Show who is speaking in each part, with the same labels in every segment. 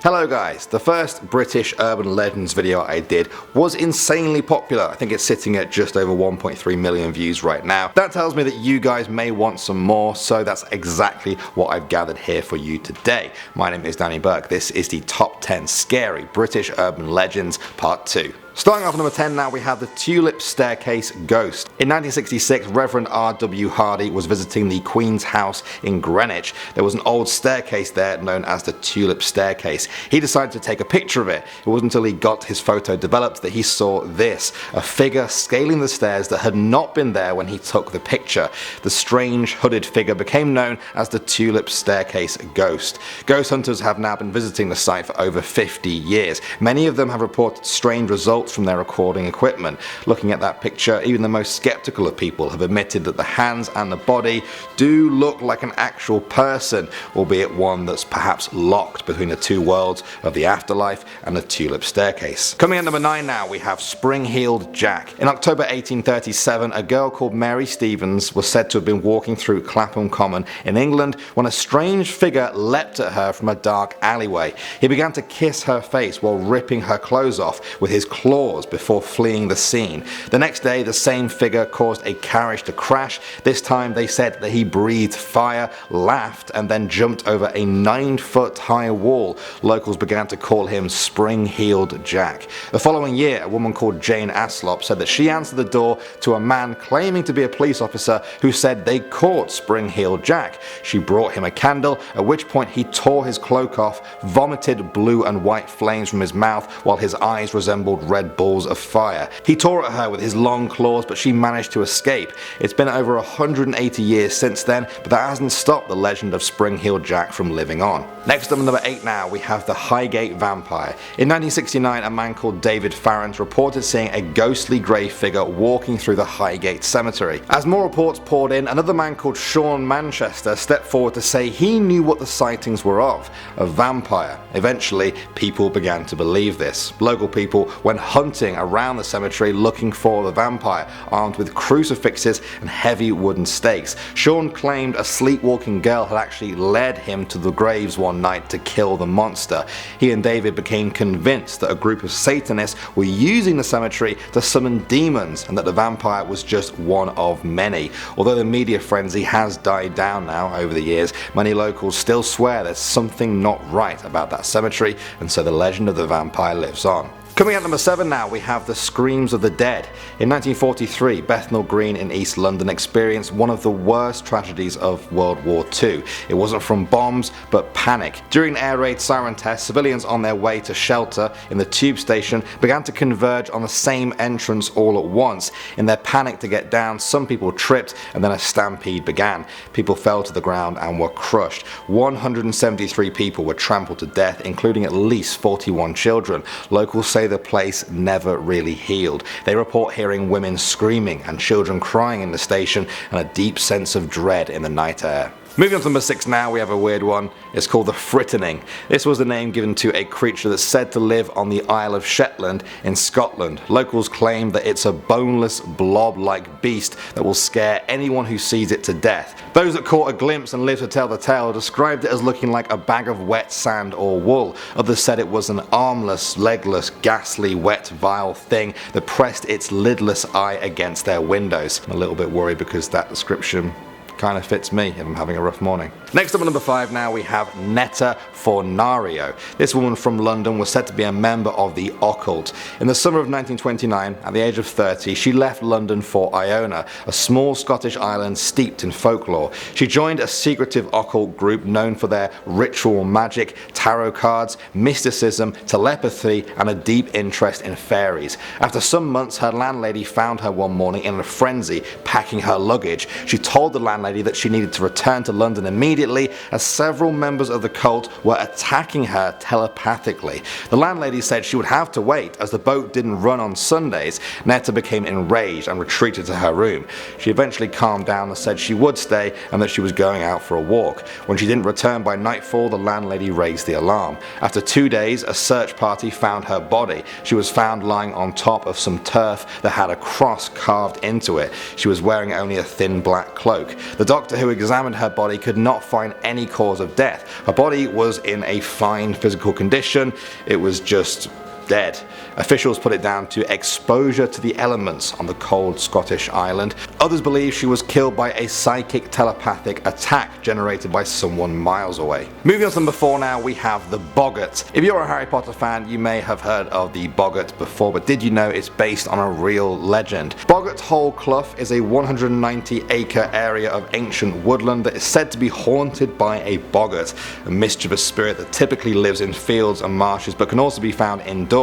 Speaker 1: Hello guys, the first British urban legends video I did was insanely popular. I think it's sitting at just over 1.3 million views right now. That tells me that you guys may want some more, so that's exactly what I've gathered here for you today. My name is Danny Burke. This is the top 10 scary British urban legends part 2. Starting off at number 10 now, we have the Tulip Staircase Ghost. In 1966, Reverend R.W. Hardy was visiting the Queen's House in Greenwich. There was an old staircase there known as the Tulip Staircase. He decided to take a picture of it. It wasn't until he got his photo developed that he saw this, a figure scaling the stairs that had not been there when he took the picture. The strange hooded figure became known as the Tulip Staircase Ghost. Ghost hunters have now been visiting the site for over 50 years. Many of them have reported strange results from their recording equipment. Looking at that picture, even the most skeptical of people have admitted that the hands and the body do look like an actual person, albeit one that's perhaps locked between the two worlds of the afterlife and the Tulip Staircase. Coming at number 9 now, we have Spring-Heeled Jack. In October 1837, a girl called Mary Stevens was said to have been walking through Clapham Common in England when a strange figure leapt at her from a dark alleyway. He began to kiss her face while ripping her clothes off with his claws before fleeing the scene. The next day, the same figure caused a carriage to crash. This time they said that he breathed fire, laughed, and then jumped over a 9-foot high wall. Locals began to call him Spring-Heeled Jack. The following year, a woman called Jane Aslop said that she answered the door to a man claiming to be a police officer who said they caught Spring-Heeled Jack. She brought him a candle, at which point he tore his cloak off, vomited blue and white flames from his mouth while his eyes resembled red balls of fire. He tore at her with his long claws, but she managed to escape. It's been over 180 years since then, but that hasn't stopped the legend of Spring-Heeled Jack from living on. Next up at number 8 now, we have the Highgate Vampire. In 1969, a man called David Farrant reported seeing a ghostly grey figure walking through the Highgate Cemetery. As more reports poured in, another man called Sean Manchester stepped forward to say he knew what the sightings were of, a vampire. Eventually, people began to believe this. Local people went hunting around the cemetery looking for the vampire, armed with crucifixes and heavy wooden stakes. Sean claimed a sleepwalking girl had actually led him to the graves one night to kill the monster. He and David became convinced that a group of Satanists were using the cemetery to summon demons and that the vampire was just one of many. Although the media frenzy has died down now over the years, many locals still swear there's something not right about that cemetery, and so the legend of the vampire lives on. Coming at number 7 now, we have the Screams of the Dead. In 1943, Bethnal Green in East London experienced one of the worst tragedies of World War II. It wasn't from bombs, but panic. During air raid siren tests, civilians on their way to shelter in the tube station began to converge on the same entrance all at once. In their panic to get down, some people tripped and then a stampede began. People fell to the ground and were crushed. 173 people were trampled to death, including at least 41 children. Locals say the place never really healed. They report hearing women screaming and children crying in the station and a deep sense of dread in the night air. Moving on to number 6 now, we have a weird one. It's called the Frittening. This was the name given to a creature that's said to live on the Isle of Shetland in Scotland. Locals claim that it's a boneless blob-like beast that will scare anyone who sees it to death. Those that caught a glimpse and lived to tell the tale described it as looking like a bag of wet sand or wool. Others said it was an armless, legless, ghastly, wet, vile thing that pressed its lidless eye against their windows. I'm a little bit worried because that description kind of fits me if I'm having a rough morning. Next up at number 5 now, we have Netta Fornario. This woman from London was said to be a member of the occult. In the summer of 1929, at the age of 30, she left London for Iona, a small Scottish island steeped in folklore. She joined a secretive occult group known for their ritual magic, tarot cards, mysticism, telepathy, and a deep interest in fairies. After some months, her landlady found her one morning in a frenzy, packing her luggage. She told the landlady that she needed to return to London immediately, as several members of the cult were attacking her telepathically. The landlady said she would have to wait as the boat didn't run on Sundays. Netta became enraged and retreated to her room. She eventually calmed down and said she would stay and that she was going out for a walk. When she didn't return by nightfall, the landlady raised the alarm. After 2 days, a search party found her body. She was found lying on top of some turf that had a cross carved into it. She was wearing only a thin black cloak. The doctor who examined her body could not find any cause of death. Her body was in a fine physical condition, it was just dead. Officials put it down to exposure to the elements on the cold Scottish island. Others believe she was killed by a psychic telepathic attack generated by someone miles away. Moving on to number 4 now, we have the Boggart. If you're a Harry Potter fan, you may have heard of the Boggart before, but did you know it's based on a real legend? Boggart Hole Clough is a 190-acre area of ancient woodland that is said to be haunted by a boggart, a mischievous spirit that typically lives in fields and marshes but can also be found indoors.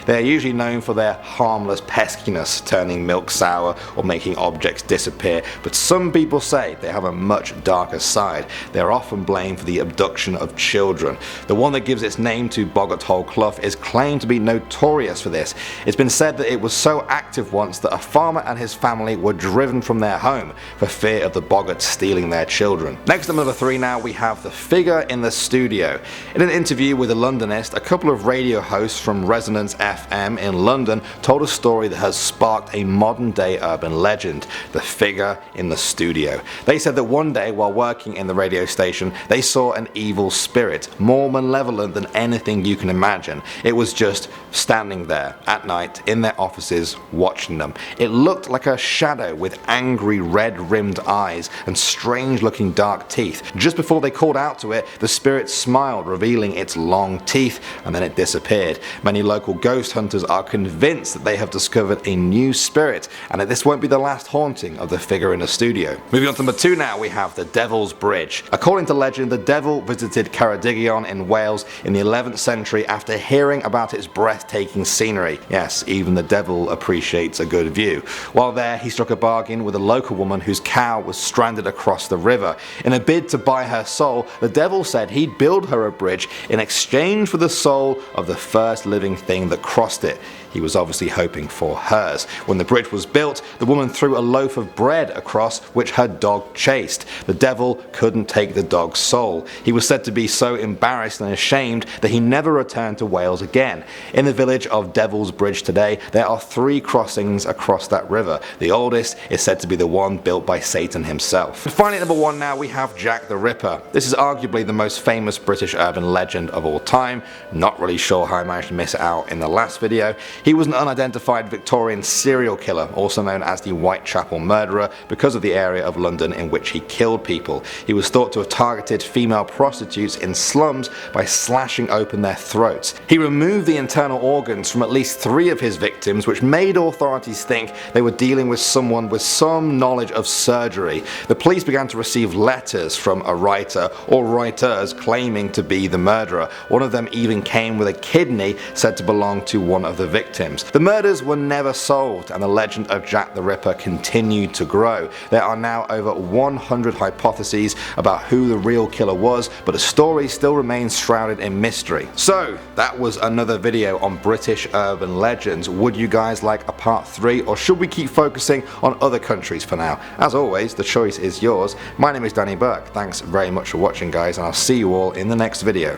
Speaker 1: They are usually known for their harmless peskiness, turning milk sour or making objects disappear, but some people say they have a much darker side. They are often blamed for the abduction of children. The one that gives its name to Boggart Hole Clough is claimed to be notorious for this. It's been said that it was so active once that a farmer and his family were driven from their home for fear of the boggart stealing their children. Next at number 3 now, we have the figure in the studio. In an interview with a Londonist, a couple of radio hosts from Resonance FM in London told a story that has sparked a modern day urban legend, the figure in the studio. They said that one day while working in the radio station they saw an evil spirit, more malevolent than anything you can imagine. It was just standing there at night in their offices watching them. It looked like a shadow with angry red rimmed eyes and strange looking dark teeth. Just before they called out to it, the spirit smiled, revealing its long teeth, and then it disappeared. Many local ghost hunters are convinced that they have discovered a new spirit and that this won't be the last haunting of the figure in the studio. Moving on to number 2 now, we have the Devil's Bridge. According to legend, the devil visited Ceredigion in Wales in the 11th century after hearing about its breathtaking scenery. Yes, even the devil appreciates a good view. While there, he struck a bargain with a local woman whose cow was stranded across the river. In a bid to buy her soul, the devil said he'd build her a bridge in exchange for the soul of the first living thing that crossed it. He was obviously hoping for hers. When the bridge was built, the woman threw a loaf of bread across which her dog chased. The devil couldn't take the dog's soul. He was said to be so embarrassed and ashamed that he never returned to Wales again. In the village of Devil's Bridge today, there are 3 crossings across that river. The oldest is said to be the one built by Satan himself. And finally, at number 1 now, we have Jack the Ripper. This is arguably the most famous British urban legend of all time. Not really sure how I managed to miss it out in the last video. He was an unidentified Victorian serial killer, also known as the Whitechapel Murderer, because of the area of London in which he killed people. He was thought to have targeted female prostitutes in slums by slashing open their throats. He removed the internal organs from at least 3 of his victims, which made authorities think they were dealing with someone with some knowledge of surgery. The police began to receive letters from a writer or writers claiming to be the murderer. One of them even came with a kidney said to belong to one of the victims. The murders were never solved and the legend of Jack the Ripper continued to grow. There are now over 100 hypotheses about who the real killer was, but the story still remains shrouded in mystery. So that was another video on British urban legends. Would you guys like a part 3, or should we keep focusing on other countries for now? As always, the choice is yours. My name is Danny Burke. Thanks very much for watching, guys, and I'll see you all in the next video.